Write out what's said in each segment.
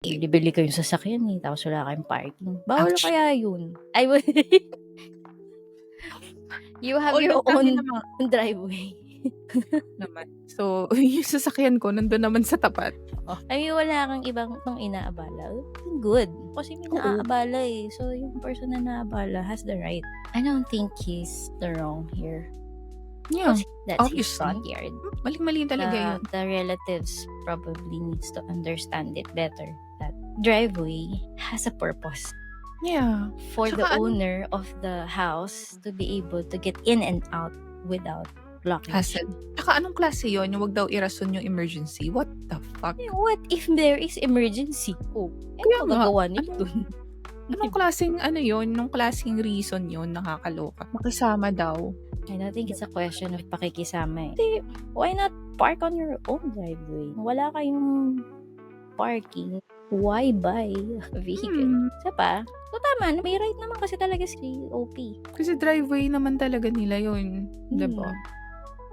Bili-bili kayong sasakyan, eh, tapos wala kayong parking. Bawal Ouch! kaya yun? Ay you have your Although sa'min own naman driveway. naman. So, yung sasakyan ko nandun naman sa tapat. Oh, I mean wala kang ibang inaabala, good. Kasi may Oo. naaabala, eh. So, yung person na naabala has the right. I don't think he's the wrong here. Yeah, Kasi that's his obviously. front yard. Mali-mali talaga yun. The relatives probably needs to understand it better that driveway has a purpose. Yeah. For the Tsaka owner of the house to be able to get in and out without blockage. hassle. Tsaka anong klase yun, yung wag daw irason yung emergency? What the fuck? What if there is emergency? Oh, Kaya ano nga, magagawa nila dun? Anong klaseng ano yun, anong klaseng reason yun, nakakaloka. Makisama daw. I don't think it's a question of pakikisama, eh. Kasi, why not park on your own driveway? Wala kayong parking, why buy a vehicle? Isa pa, so tama, may right naman kasi talaga si OP. Kasi driveway naman talaga nila yun, 'di ba?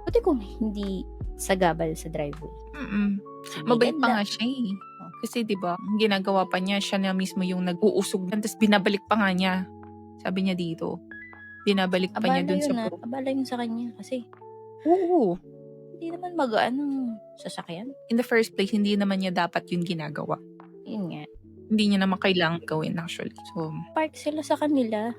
Buti kung hindi sagabal sa driveway. Mabait Sibigan pa lang. nga siya, eh. Kasi 'di ba, ang ginagawa pa niya, siya na mismo yung nag-uusog tapos binabalik pa nga niya. Sabi niya dito, binabalik pa niya Abala dun sa yun, group. abala yun sa kanya kasi Oo. hindi naman magaan ang sasakyan. In the first place, hindi naman niya dapat yun ginagawa. Yun nga, Hindi niya naman kailangan gawin actually. So, park sila sa kanila.